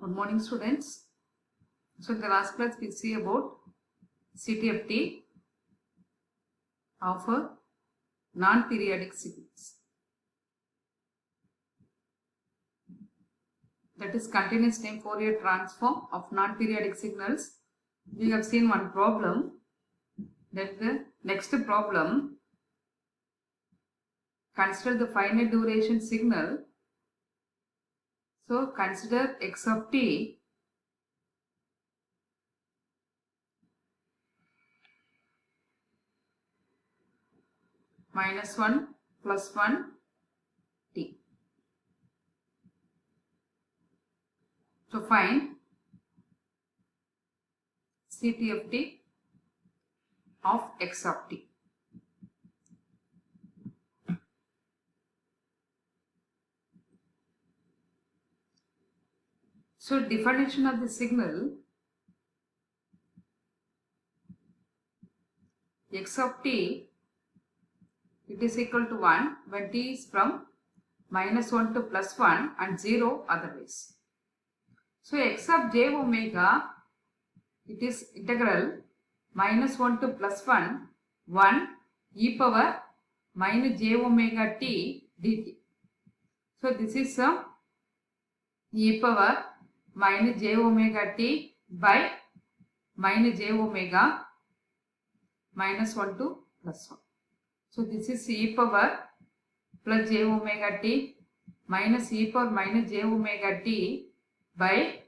Good morning, students. So in the last class we see about CTFT of non-periodic signals. That is continuous time Fourier transform of non-periodic signals. We have seen one problem. Then the next problem, consider the finite duration signal. So consider x of t minus 1 plus 1 t. So find CTFT of x of t. So definition of the signal, x of t, it is equal to 1 when t is from minus 1 to plus 1 and 0 otherwise. So x of j omega, it is integral minus 1 to plus 1 e power minus j omega t dt. So this is e power minus j omega t by minus j omega minus 1 to plus 1. So this is e power plus j omega t minus e power minus j omega t by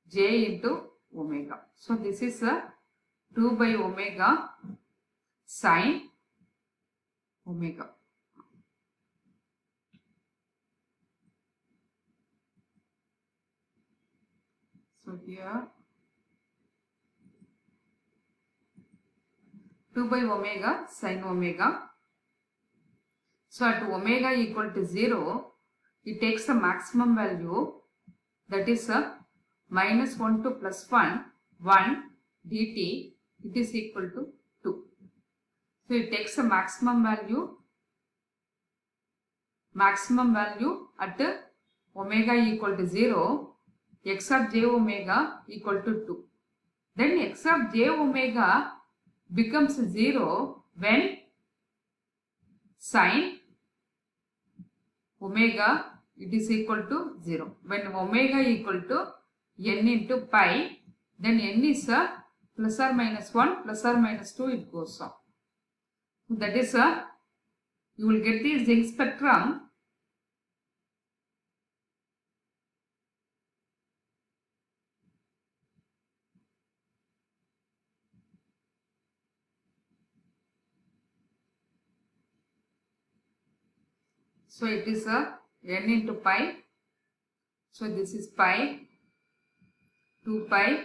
j into omega. So this is 2 by omega sine omega. So here 2 by omega sine omega. So at omega equal to 0, it takes the maximum value, that is minus 1 to plus 1 dt, it is equal to 2. So it takes the maximum value at omega equal to 0, x of j omega equal to 2. Then x of j omega becomes 0 when sine omega it is equal to 0. When omega equal to n into pi, then n is plus or minus 1 plus or minus 2, it goes on. That is you will get the zinc spectrum . So it is n into pi. So this is pi, 2 pi,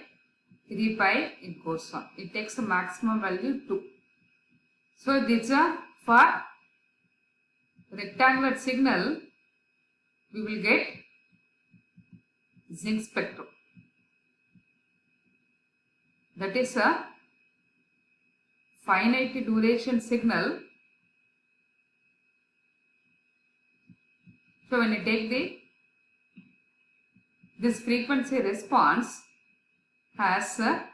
3 pi, it goes on. It takes a maximum value 2. So this for rectangular signal, we will get zinc spectrum. That is a finite duration signal. So when you take this frequency response has a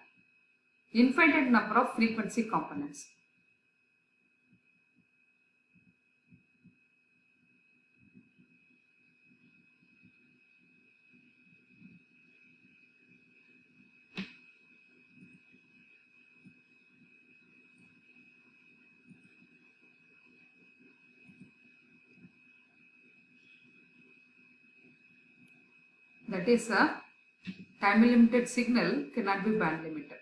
infinite number of frequency components. That is a time limited signal cannot be band limited.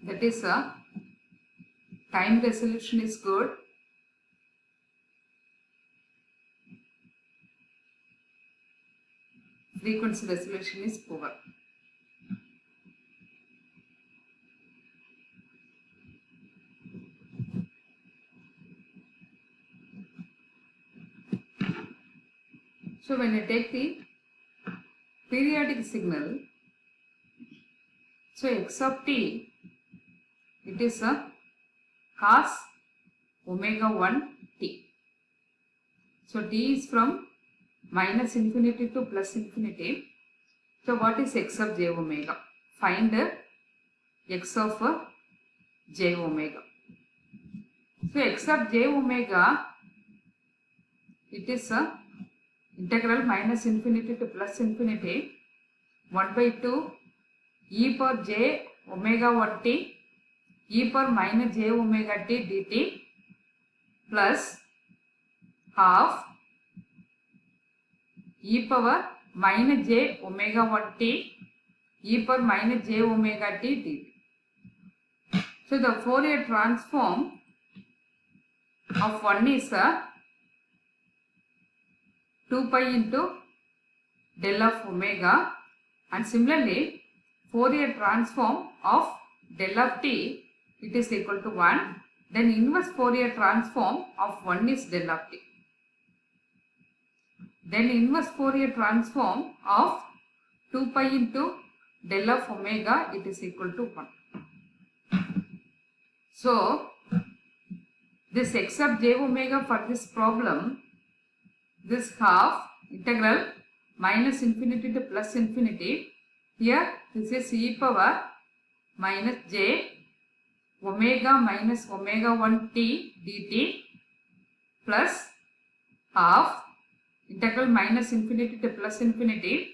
That is time resolution is good. Frequency resolution is poor. So when you take the periodic signal, so x of t, it is a cos omega 1 t. So t is from minus infinity to plus infinity. So what is x of j omega? Find x of j omega. So x of j omega, it is a integral minus infinity to plus infinity 1 by 2 e power j omega 1 t e power minus j omega t dt plus half e power minus j omega 1 t e power minus j omega t dt. So the Fourier transform of 1 is 2 pi into del of omega, and similarly Fourier transform of del of t, it is equal to 1. Then inverse Fourier transform of 1 is del of t. Then inverse Fourier transform of 2 pi into del of omega, it is equal to 1. So this x of j omega for this problem, this half integral minus infinity to plus infinity, here this is e power minus j omega minus omega 1 t dt plus half integral minus infinity to plus infinity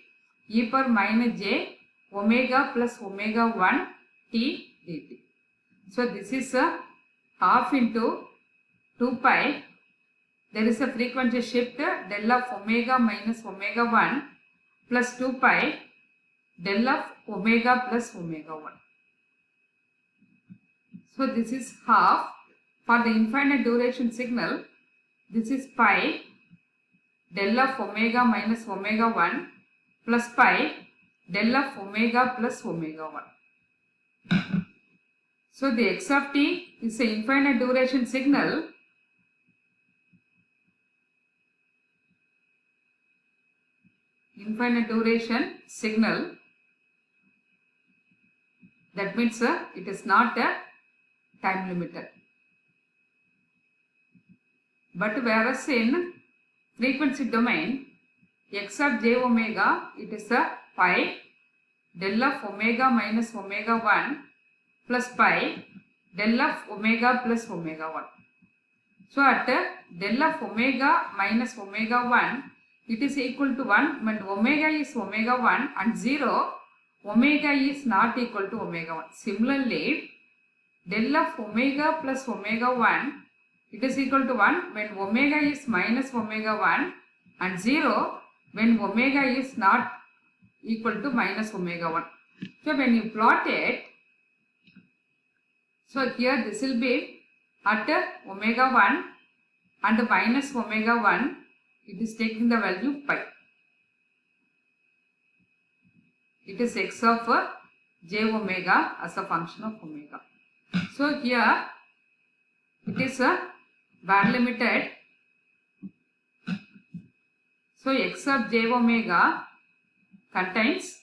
e power minus j omega plus omega 1 t dt. So this is a half into 2 pi. There is a frequency shift del of omega minus omega 1 plus 2 pi del of omega plus omega 1. So this is half. For the infinite duration signal, this is pi del of omega minus omega 1 plus pi del of omega plus omega 1. So the x of t is an infinite duration signal. Infinite duration signal, that means it is not a time limited. But whereas in frequency domain, x of j omega, it is a pi del of omega minus omega 1 plus pi del of omega plus omega 1. So at del of omega minus omega 1, it is equal to 1 when omega is omega 1 and 0, omega is not equal to omega 1. Similarly, del of omega plus omega 1, it is equal to 1 when omega is minus omega 1 and 0 when omega is not equal to minus omega 1. So when you plot it, so here this will be at omega 1 and minus omega 1, it is taking the value pi. It is x of j omega as a function of omega. So here it is a band limited. So x of j omega contains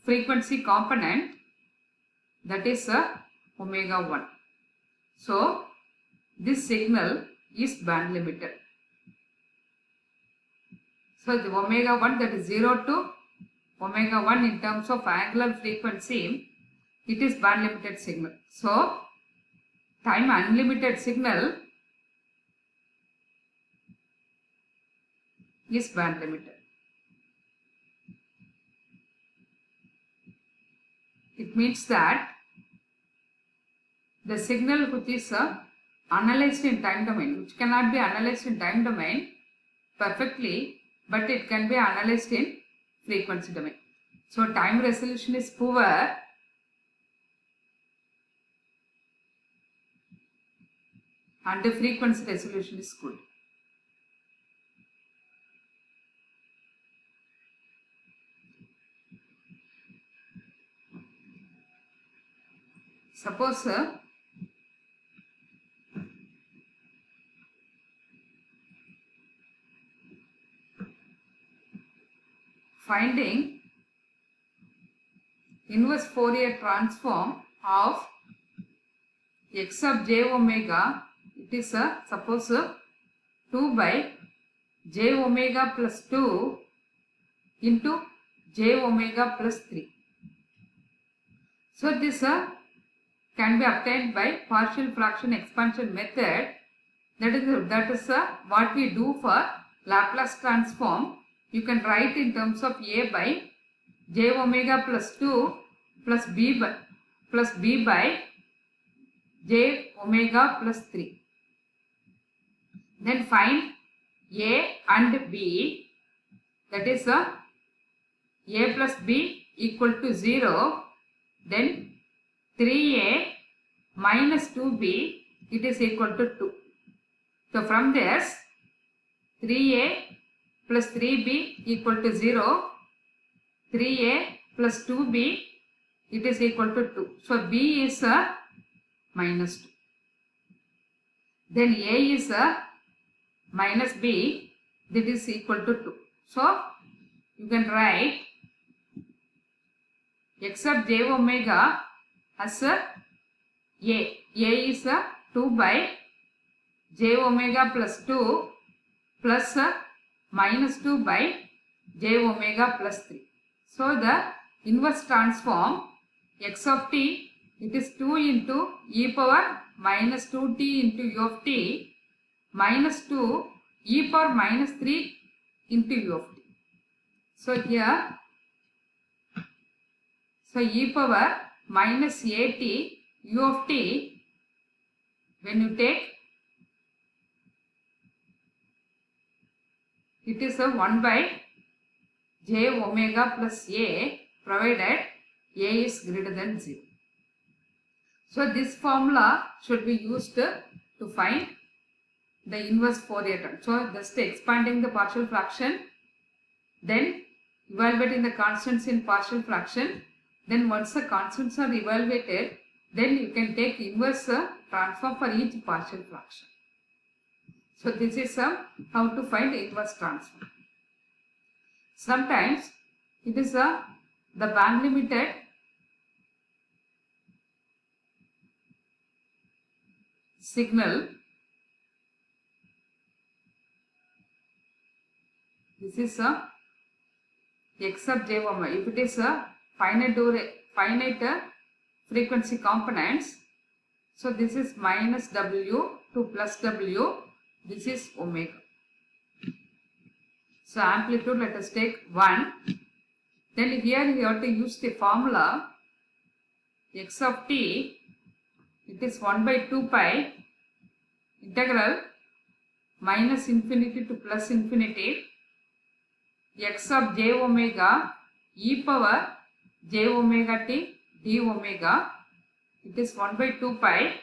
frequency component, that is omega 1. So this signal is band limited. So the omega 1, that is 0 to omega 1 in terms of angular frequency, it is band limited signal. So time unlimited signal is band limited. It means that the signal which is analyzed in time domain, which cannot be analyzed in time domain perfectly, but it can be analyzed in frequency domain. So time resolution is poor, and the frequency resolution is good. Suppose finding inverse Fourier transform of x sub j omega. It is suppose 2 by j omega plus 2 into j omega plus 3. So this can be obtained by partial fraction expansion method. That is what we do for Laplace transform. You can write in terms of a by j omega plus 2 plus b by j omega plus 3. Then find a and b, that is a plus b equal to 0. Then 3a minus 2b, it is equal to 2. So from this 3a plus 3b equal to 0, 3a plus 2b, it is equal to 2. So b is minus 2. Then a is minus b, that is equal to 2. So you can write x sub j omega as a is 2 by j omega plus 2 plus minus 2 by j omega plus 3. So the inverse transform x of t, it is 2 into e power minus 2t into u of t minus 2 e power minus 3 into u of t. So here, so e power minus at u of t, when you take, it is a 1 by j omega plus a, provided a is greater than 0. So this formula should be used to find the inverse Fourier transform. So just expanding the partial fraction, then evaluating the constants in partial fraction. Then once the constants are evaluated, then you can take inverse transform for each partial fraction. So this is how to find inverse transform. Sometimes it is the band limited signal. This is x sub j omega. If it is a finite frequency components, so this is minus w to plus w, this is omega. So amplitude, let us take 1. Then here you have to use the formula x of t, it is 1 by 2 pi integral minus infinity to plus infinity x of j omega e power j omega t d omega, it is 1 by 2 pi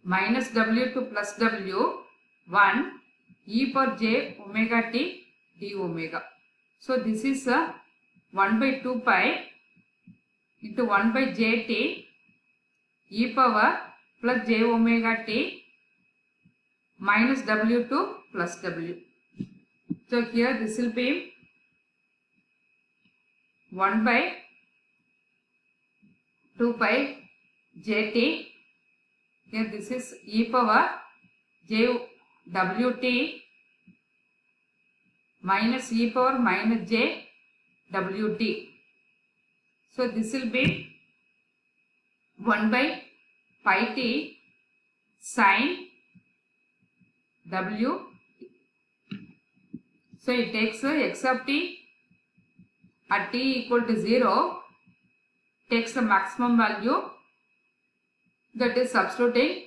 minus w to plus w 1 e power j omega t d omega. So this is 1 by 2 pi into 1 by jt e power plus j omega t minus w to plus w. So here this will be 1 by 2 pi jt. Here this is e power j wt minus e power minus j wt. So this will be 1 by pi t sin w. So it takes x of t at t equal to 0, takes the maximum value, that is substituting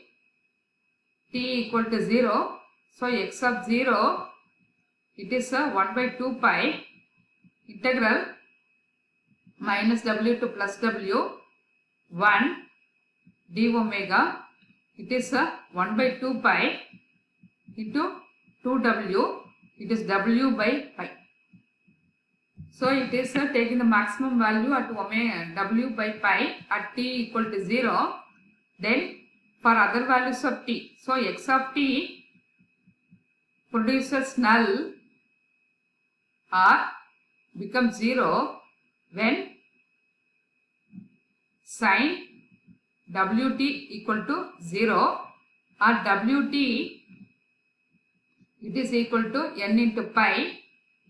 t equal to 0. So x of 0, it is 1 by 2 pi integral minus w to plus w 1 d omega, it is 1 by 2 pi into 2w, it is w by pi. So it is taking the maximum value at omega w by pi at t equal to 0. Then for other values of t, so x of t produces null or becomes 0 when sin Wt equal to 0 or Wt it is equal to n into pi.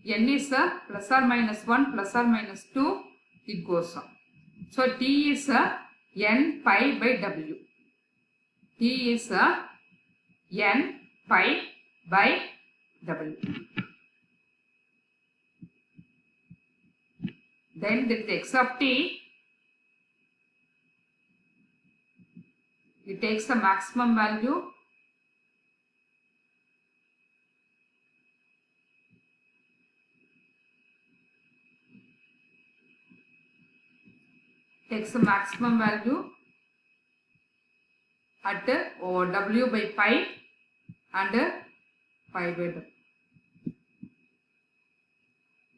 N is a plus or minus 1 plus or minus 2, it goes on. So T is a n pi by W. T is a n pi by W. Then with x of t, it takes the maximum value at W by pi and pi by W.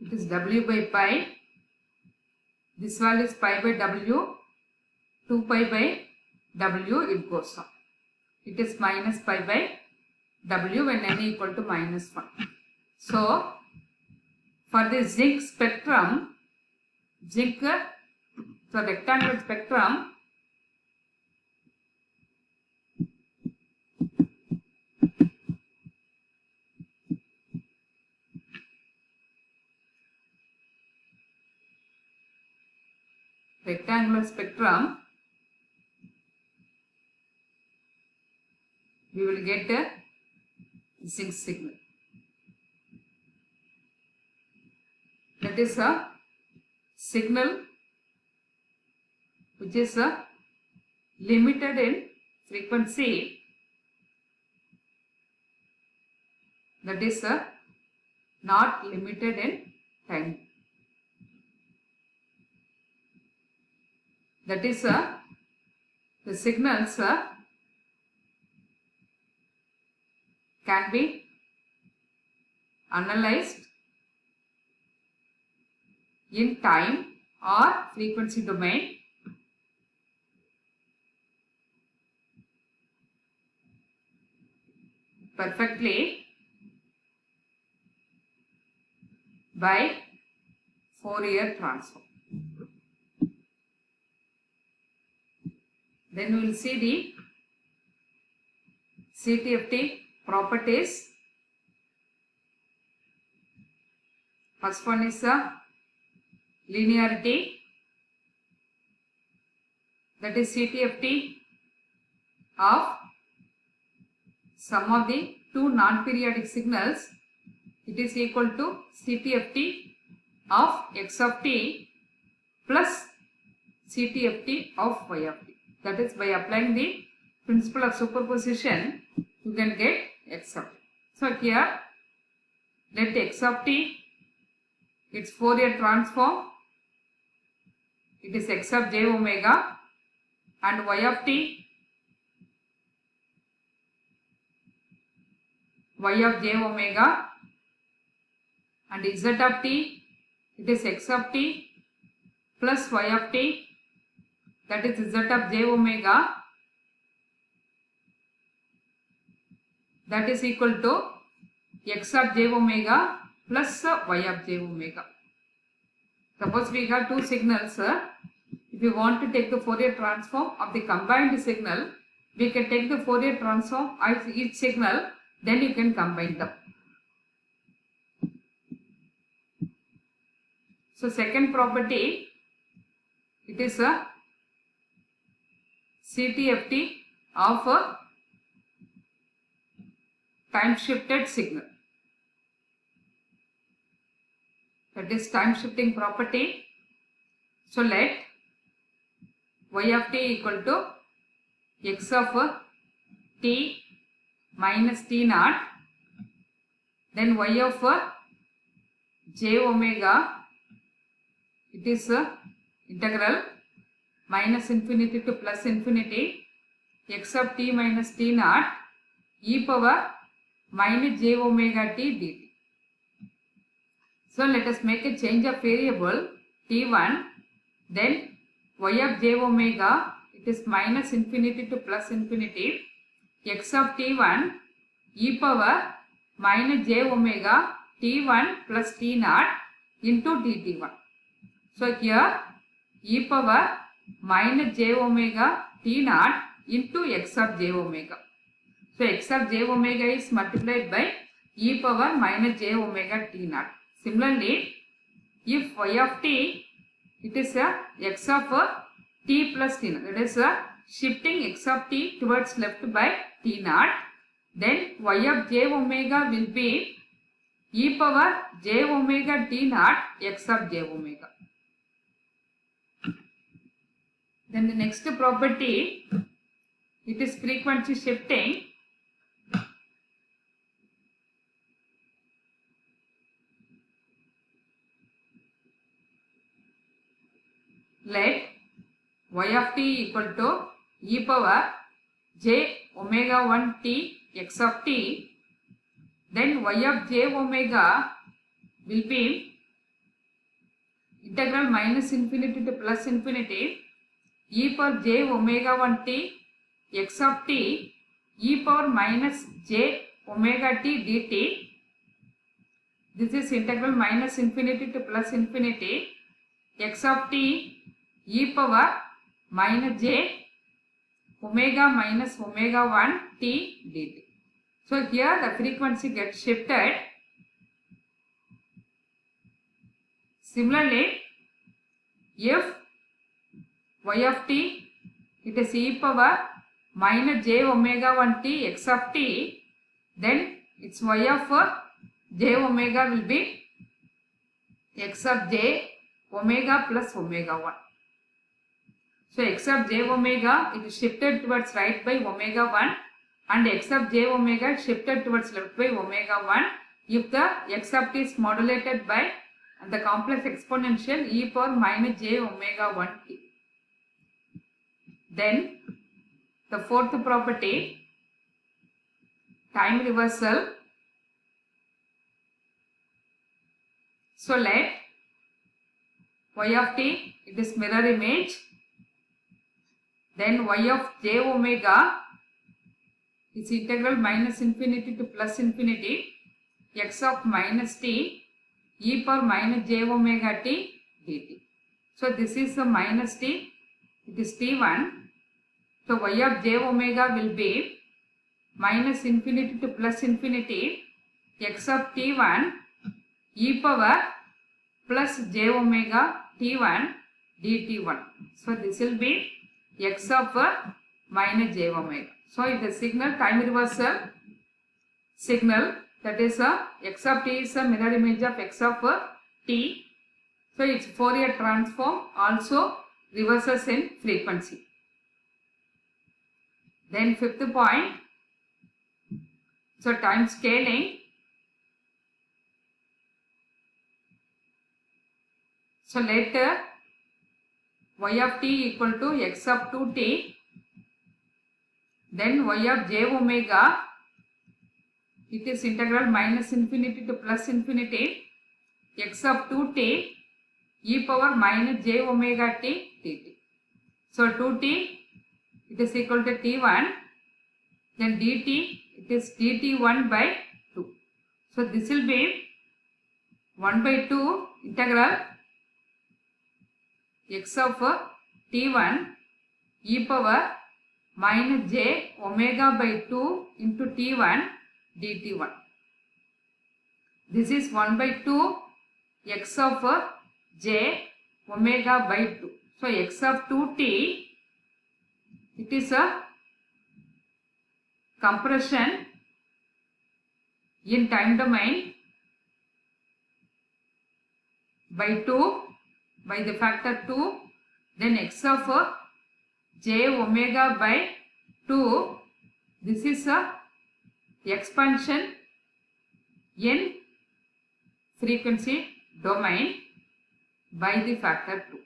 It is W by pi. This value is pi by W. 2 pi by W, it goes on. It is minus pi by W when n equal to minus 1. So, for the zinc spectrum, the rectangular spectrum, we will get a zinc signal. That is a signal which is limited in frequency, that is not limited in time. That is the signals can be analyzed in time or frequency domain perfectly by Fourier transform. Then we will see the CTFT properties. First one is linearity, that is CTFT of sum of the two non-periodic signals. It is equal to CTFT of x of t plus CTFT of y of t. That is, by applying the principle of superposition, you can get x of t. So here, let x of t, its Fourier transform, it is x of j omega, and y of t, y of j omega, and z of t, it is x of t plus y of t, that is z of j omega, that is equal to x of j omega plus y of j omega. Suppose we have two signals. If you want to take the Fourier transform of the combined signal, we can take the Fourier transform of each signal, then you can combine them. So second property, it is a CTFT of a time shifted signal. That is time shifting property. So let y of t equal to x of t minus t naught, then y of j omega, it is integral minus infinity to plus infinity x of t minus t naught e power minus j omega t dt. So let us make a change of variable t1, then y of j omega, it is minus infinity to plus infinity x of t1 e power minus j omega t1 plus t naught into dt1. So here e power minus j omega t naught into x of j omega. So x of j omega is multiplied by e power minus j omega t naught. Similarly, if y of t, it is a x of t plus t naught. That is shifting x of t towards left by t naught. Then y of j omega will be e power j omega t naught x of j omega. Then the next property, it is frequency shifting. Let y of t equal to e power j omega 1 t x of t. Then y of j omega will be integral minus infinity to plus infinity e power j omega 1 t x of t e power minus j omega t dt. This is integral minus infinity to plus infinity x of t e power minus j omega minus omega 1 t dt. So here the frequency gets shifted. Similarly, if y of t, it is e power minus j omega 1 t x of t, then its y of j omega will be x of j omega plus omega 1. So x of j omega, it is shifted towards right by omega 1 and x of j omega shifted towards left by omega 1 if the x of t is modulated by the complex exponential e power minus j omega 1 t. Then the fourth property, time reversal. So let y of t, it is mirror image. Then y of j omega is integral minus infinity to plus infinity x of minus t e power minus j omega t dt. So this is the minus t, it is t1. So y of j omega will be minus infinity to plus infinity x of t1 e power plus j omega t1 dt1. So this will be x of minus j omega. So if the signal time reversal signal, that is x of t is a mirror image of x of t. So its Fourier transform also reverses in frequency. Then fifth point, so time scaling. So let y of t equal to x of 2t. Then y of j omega, it is integral minus infinity to plus infinity x of 2t e power minus j omega t dt. So 2t, it is equal to t1. Then dt, it is dt1 by 2. So this will be 1 by 2 integral x of t1 e power minus j omega by 2 into t1 dt1. This is 1 by 2 x of j omega by 2. So x of 2t, it is a compression in time domain by 2 by the factor 2. Then x of j omega by 2, this is a expansion in frequency domain by the factor 2.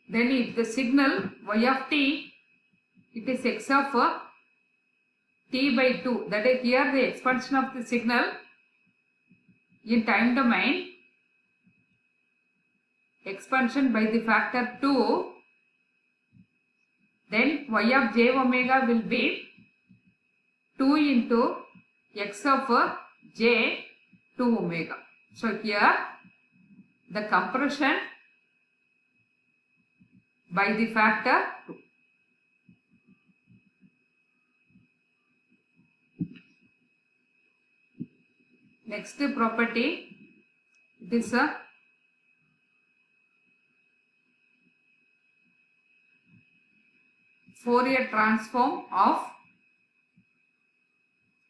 Then if the signal y of t, it is x of t by 2, that is here the expansion of the signal in time domain, expansion by the factor 2, then y of j omega will be 2 into x of j to omega. So here the compression by the factor 2. Next property, it is a Fourier transform of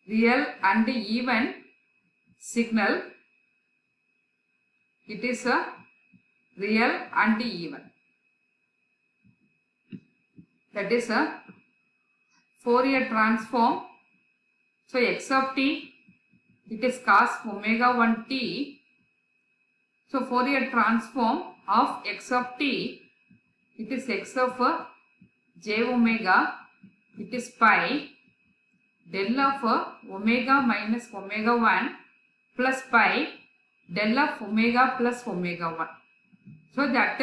real and even signal. It is a real and even. That is a Fourier transform. So x of t, it is cos omega 1 t. So Fourier transform of x of t, it is x of j omega, it is pi del of omega minus omega 1 plus pi del of omega plus omega 1. So that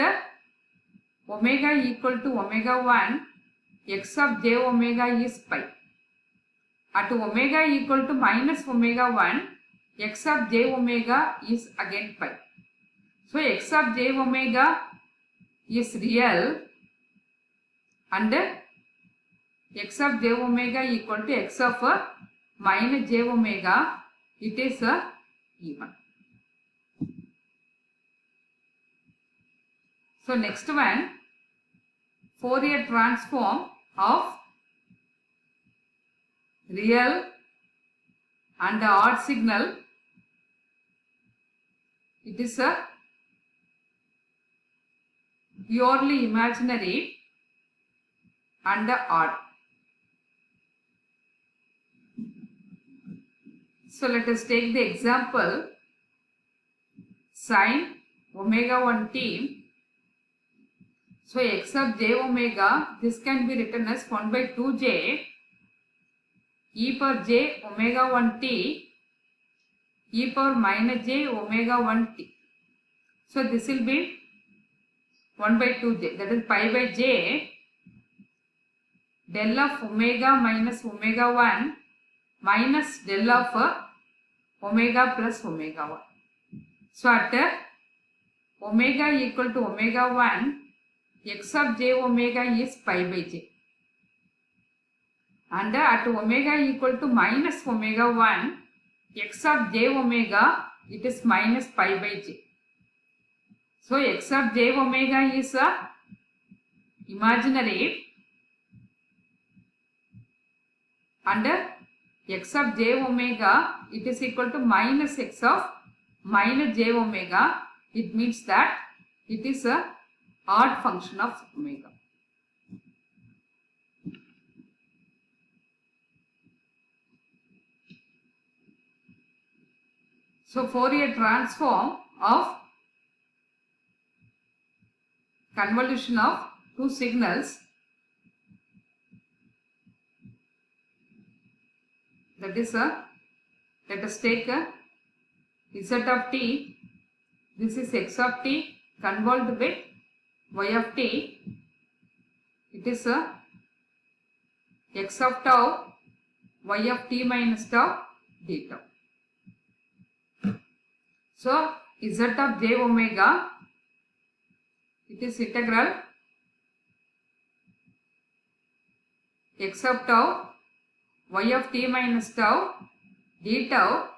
omega equal to omega 1, x of j omega is pi. At omega equal to minus omega 1, x of j omega is again pi. So x of j omega is real and x of j omega equal to x of minus j omega, it is even. So next one, Fourier transform of real and odd signal. It is a purely imaginary and odd. So let us take the example sin omega 1 t. So x of j omega, this can be written as 1 by 2j e power j omega 1 t e power minus j omega 1 t. So this will be 1 by 2j, that is pi by j del of omega minus omega 1 minus del of omega plus omega 1. So at omega equal to omega 1, x of j omega is pi by j. And at omega equal to minus omega 1, x of j omega, it is minus pi by j. So x of j omega is imaginary and x of j omega, it is equal to minus x of minus j omega. It means that it is a odd function of omega. So Fourier transform of convolution of two signals, that is let us take z of t, this is x of t convolved with y of t, it is x of tau y of t minus tau d tau. So z of j omega, it is integral x of tau y of t minus tau d tau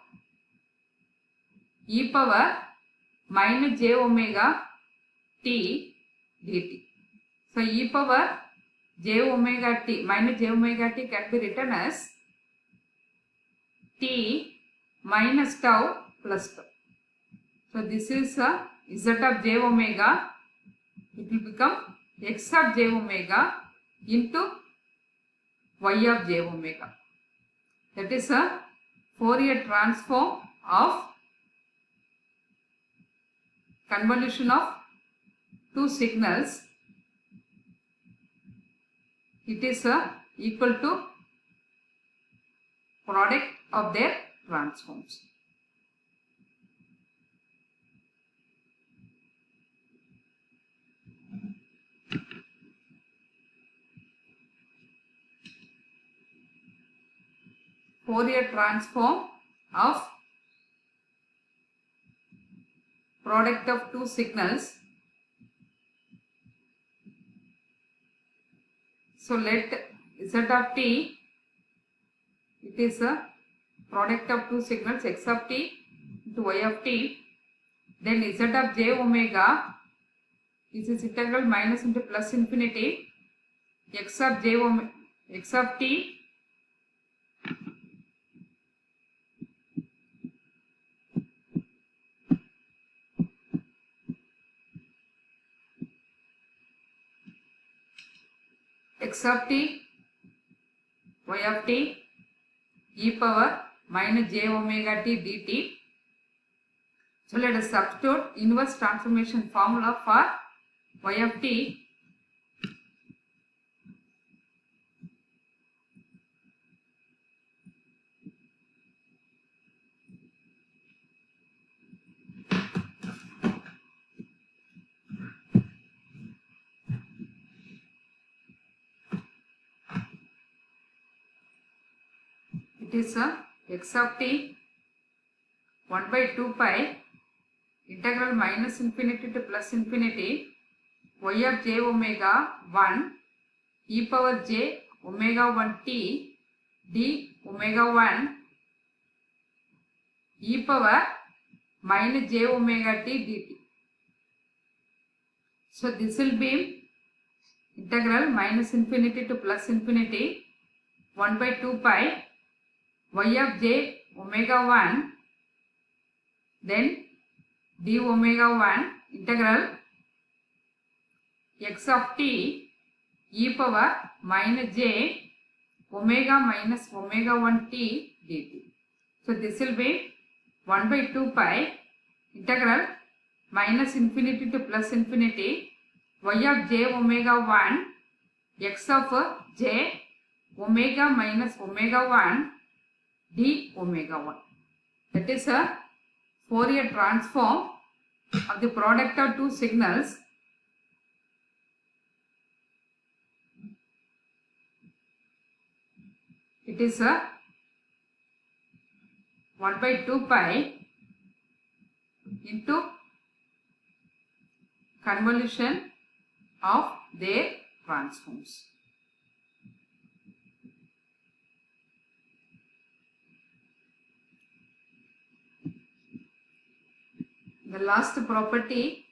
e power minus j omega t dt. So e power j omega t minus j omega t can be written as t minus tau plus tau. So this is z of j omega, it will become x of j omega into y of j omega. That is a Fourier transform of convolution of two signals. It is equal to product of their transforms. Fourier transform of product of two signals. So let z of t, it is a product of two signals x of t into y of t. Then z of j omega, this is integral minus into plus infinity x of j omega, x of t x of t y of t e power minus j omega t dt. So let us substitute inverse transformation formula for y of t. It is x of t 1 by 2 pi integral minus infinity to plus infinity y of j omega 1 e power j omega 1 t d omega 1 e power minus j omega t dt. So this will be integral minus infinity to plus infinity 1 by 2 pi y of j omega 1 then d omega 1 integral x of t e power minus j omega minus omega 1 t dt. So this will be 1 by 2 pi integral minus infinity to plus infinity y of j omega 1 x of j omega minus omega 1 d omega 1. That is a Fourier transform of the product of two signals. It is a 1 by 2 pi into convolution of their transforms. The last property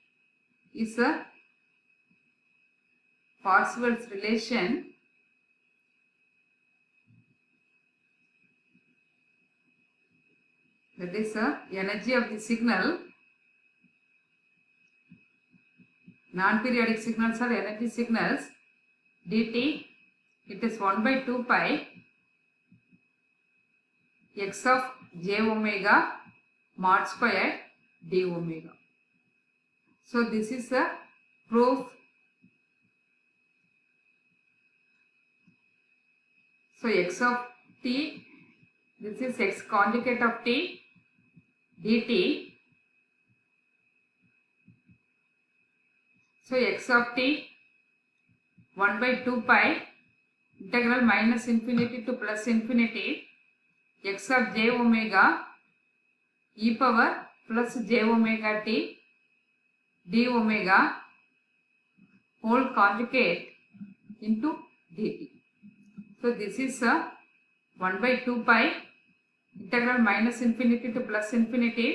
is a Parseval's relation. That is the energy of the signal. Non-periodic signals are energy signals. dt, it is 1 by 2 pi x of j omega mod square d omega. So this is a proof. So x of t, this is x conjugate of t dt. So x of t 1 by 2 pi integral minus infinity to plus infinity x of j omega e power plus j omega t d omega whole conjugate into dt. So this is a 1 by 2 pi integral minus infinity to plus infinity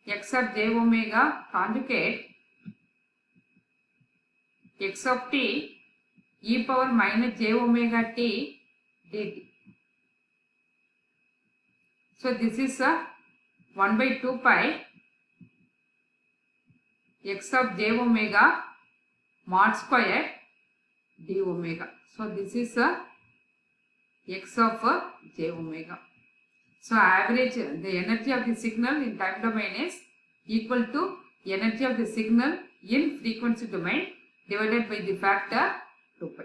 x of j omega conjugate x of t e power minus j omega t dt. So this is a 1 by 2 pi x of j omega mod square d omega. So this is a x of j omega. So average, the energy of the signal in time domain is equal to energy of the signal in frequency domain divided by the factor 2 pi.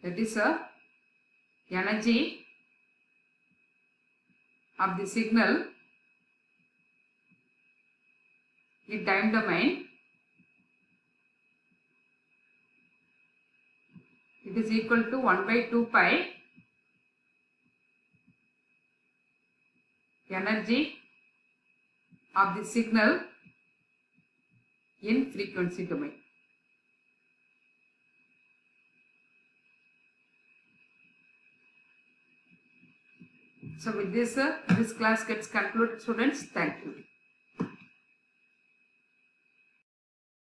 That is a energy of the signal in time domain. It is equal to 1 by 2 pi energy of the signal in frequency domain. So with this, this class gets concluded, students. Thank you.